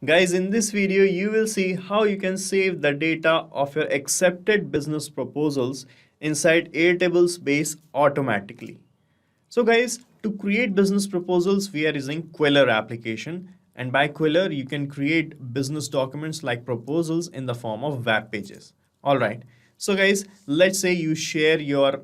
Guys, in this video, you will see how you can save the data of your accepted business proposals inside Airtable's base automatically. So guys, to create business proposals, we are using Qwilr application. And by Qwilr, you can create business documents like proposals in the form of web pages. All right. So guys, let's say you share your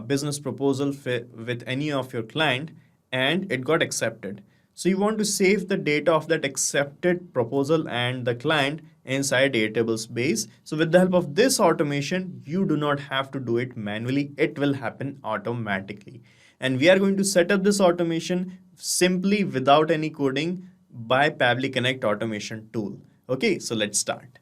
business proposal with any of your client and it got accepted. So you want to save the data of that accepted proposal and the client inside Airtable's base. So with the help of this automation, you do not have to do it manually. It will happen automatically. And we are going to set up this automation simply without any coding by Pabbly Connect automation tool. Okay, so let's start.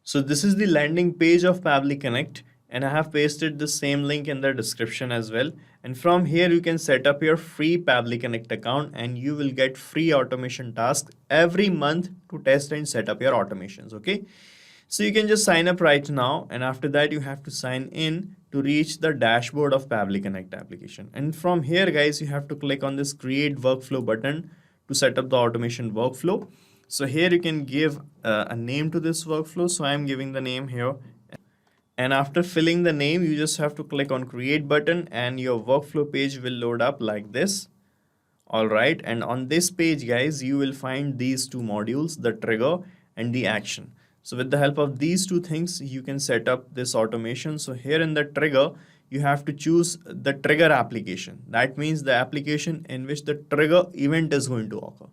So this is the landing page of Pabbly Connect, and I have pasted the same link in the description as well. And from here you can set up your free Pabbly Connect account and you will get free automation tasks every month to test and set up your automations. Okay, so you can just sign up right now, and after that you have to sign in to reach the dashboard of Pabbly Connect application. And from here guys, you have to click on this create workflow button to set up the automation workflow. So here you can give a name to this workflow. So I'm giving the name here. And after filling the name, you just have to click on create button and your workflow page will load up like this. All right. And on this page, guys, you will find these two modules, the trigger and the action. So with the help of these two things, you can set up this automation. So here in the trigger, you have to choose the trigger application. That means the application in which the trigger event is going to occur.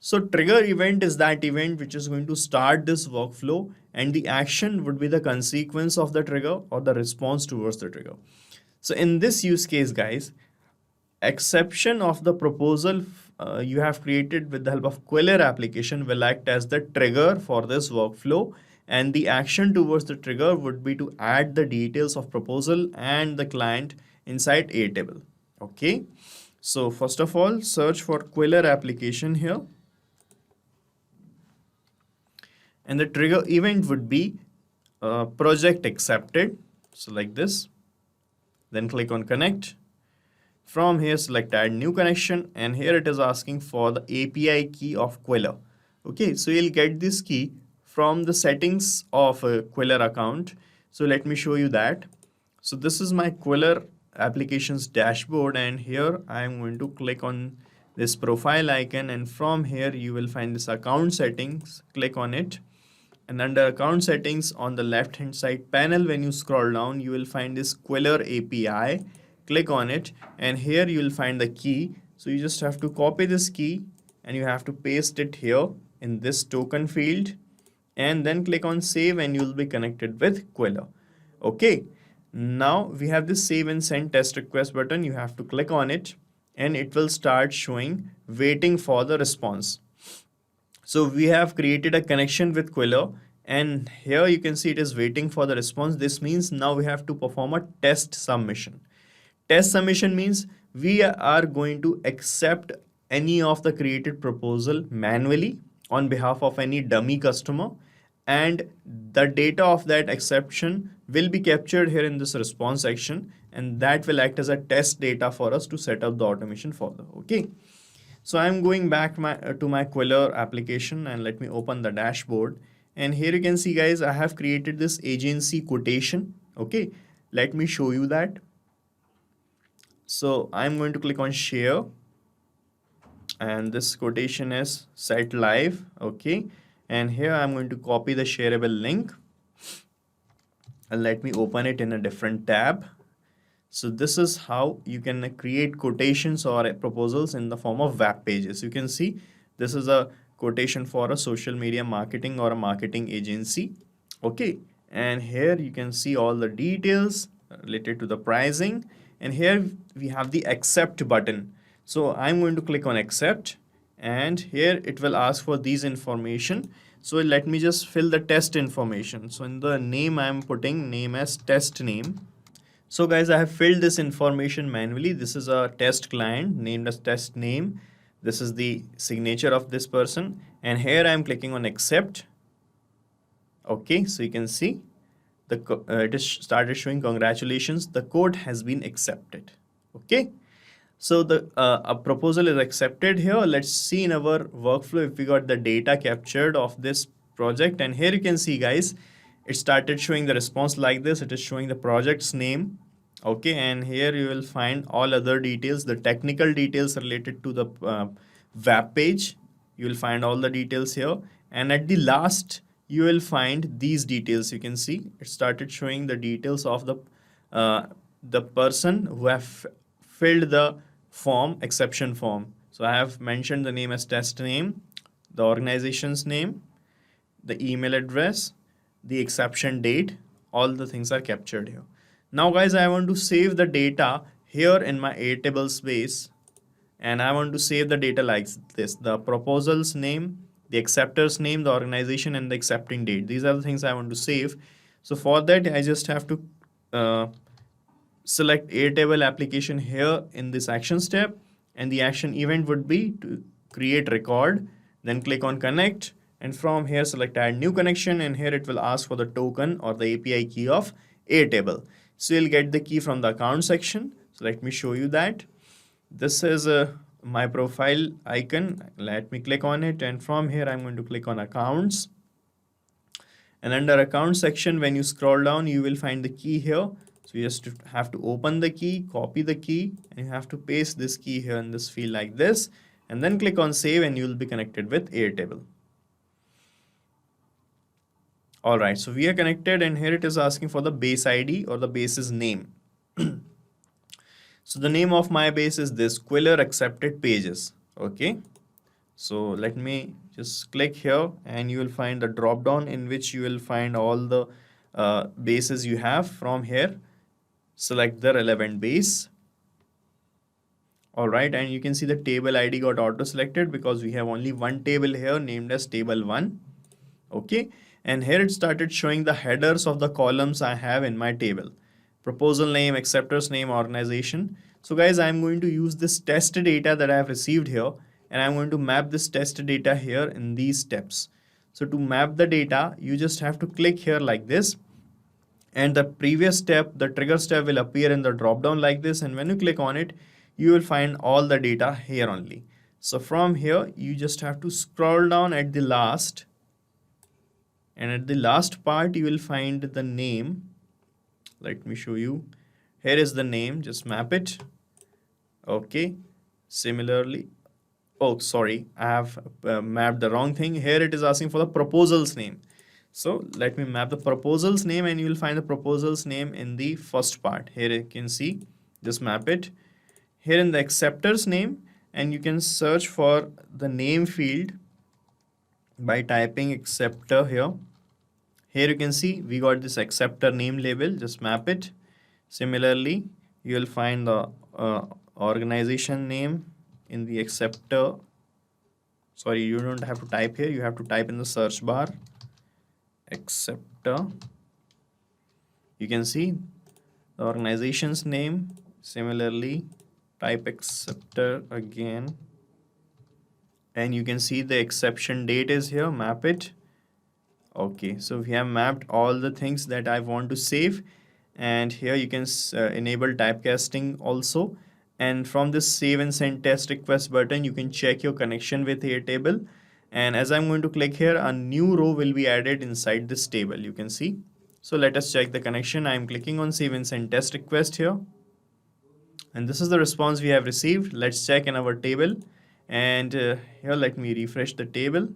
So trigger event is that event which is going to start this workflow, and the action would be the consequence of the trigger or the response towards the trigger. So in this use case, guys, exception of the proposal you have created with the help of Qwilr application will act as the trigger for this workflow, and the action towards the trigger would be to add the details of proposal and the client inside Airtable. Okay, so first of all, search for Qwilr application here. And the trigger event would be project accepted. So like this, then click on connect. From here, select add new connection. And here it is asking for the API key of Qwilr. Okay, so you'll get this key from the settings of a Qwilr account. So let me show you that. So this is my Qwilr applications dashboard. And here I am going to click on this profile icon. And from here, you will find this account settings. Click on it. And under account settings on the left hand side panel, when you scroll down, you will find this Qwilr API. Click on it and here you will find the key. So you just have to copy this key and you have to paste it here in this token field and then click on save and you will be connected with Qwilr. Okay, now we have this save and send test request button. You have to click on it and it will start showing waiting for the response. So we have created a connection with Qwilr and here you can see it is waiting for the response. This means now we have to perform a test submission. Test submission means we are going to accept any of the created proposal manually on behalf of any dummy customer, and the data of that exception will be captured here in this response section, and that will act as a test data for us to set up the automation further. Okay. So I'm going back to my Qwilr application and let me open the dashboard. And here you can see, guys, I have created this agency quotation. Okay, let me show you that. So I'm going to click on share. And this quotation is set live. Okay, and here I'm going to copy the shareable link. And let me open it in a different tab. So this is how you can create quotations or proposals in the form of web pages. You can see this is a quotation for a social media marketing or a marketing agency. Okay, and here you can see all the details related to the pricing. And here we have the accept button. So I'm going to click on accept and here it will ask for these information. So let me just fill the test information. So in the name I'm putting name as test name. So guys, I have filled this information manually. This is a test client named as test name. This is the signature of this person. And here I am clicking on accept. Okay, so you can see it is started showing congratulations, the code has been accepted. Okay. So the a proposal is accepted here. Let's see in our workflow if we got the data captured of this project. And here you can see, guys, it started showing the response like this. It is showing the project's name. Okay, and here you will find all other details, the technical details related to the web page. You will find all the details here. And at the last, you will find these details. You can see it started showing the details of the person who have filled the form, exception form. So I have mentioned the name as test name, the organization's name, the email address, the exception date, all the things are captured here. Now guys, I want to save the data here in my Airtable space, and I want to save the data like this: the proposal's name, the acceptor's name, the organization, and the accepting date. These are the things I want to save. So for that, I just have to select Airtable application here in this action step, and the action event would be to create record, then click on connect, and from here select add new connection, and here it will ask for the token or the API key of Airtable. So you'll get the key from the account section. So let me show you that. This is my profile icon. Let me click on it, and from here I'm going to click on accounts, and under account section, when you scroll down, you will find the key here. So you just have to open the key, copy the key, and you have to paste this key here in this field like this, and then click on save, and you will be connected with Airtable. All right, so we are connected, and here it is asking for the base ID or the base's name. So the name of my base is this, Qwilr accepted pages. Okay, so let me just click here, and you will find the drop down in which you will find all the bases you have. From here, select the relevant base. All right, and you can see the table ID got auto selected because we have only one table here named as table 1. Okay, and here it started showing the headers of the columns I have in my table: proposal name, acceptor's name, organization. So guys, I'm going to use this test data that I have received here, and I'm going to map this test data here in these steps. So to map the data, you just have to click here like this, and the previous step, the trigger step, will appear in the drop down like this, and when you click on it, you will find all the data here only. So from here, you just have to scroll down at the last, and at the last part you will find the name. Let me show you. Here is the name, just map it. Okay, similarly, oh sorry, I have mapped the wrong thing. Here it is asking for the proposal's name. So let me map the proposal's name, and you will find the proposal's name in the first part. Here you can see, just map it. Here in the acceptor's name, and you can search for the name field by typing acceptor here. Here you can see we got this acceptor name label, just map it. Similarly, you will find the organization name in the acceptor. Sorry, you don't have to type here, you have to type in the search bar, acceptor. You can see the organization's name. Similarly, type acceptor again, and you can see the exception date is here, map it. Okay, so we have mapped all the things that I want to save, and here you can enable typecasting also. And from this save and send test request button, you can check your connection with Airtable. And as I'm going to click here, a new row will be added inside this table, you can see. So let us check the connection. I'm clicking on save and send test request here, and this is the response we have received. Let's check in our table, and here let me refresh the table.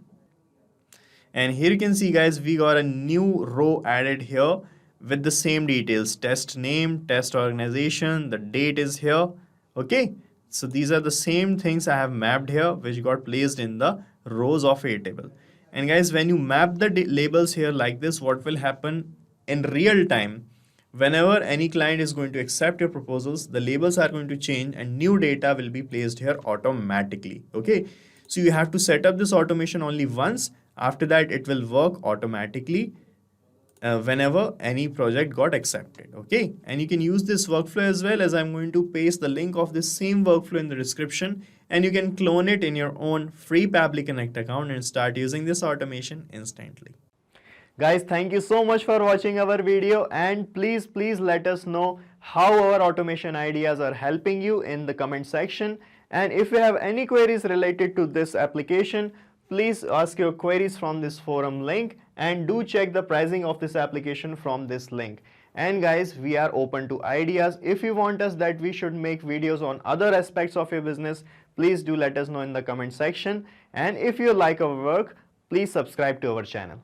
And here you can see, guys, we got a new row added here with the same details: test name, test organization, the date is here. Okay, so these are the same things I have mapped here, which got placed in the rows of Airtable. And guys, when you map the labels here like this, what will happen in real time? Whenever any client is going to accept your proposals, the labels are going to change and new data will be placed here automatically. Okay, so you have to set up this automation only once. After that, it will work automatically whenever any project got accepted. Okay, and you can use this workflow as well, as I'm going to paste the link of this same workflow in the description, and you can clone it in your own free Pabbly Connect account and start using this automation instantly. Guys, thank you so much for watching our video, and please let us know how our automation ideas are helping you in the comment section. And if you have any queries related to this application, please ask your queries from this forum link, and do check the pricing of this application from this link. And guys, we are open to ideas. If you want us that we should make videos on other aspects of your business, please do let us know in the comment section. And if you like our work, please subscribe to our channel.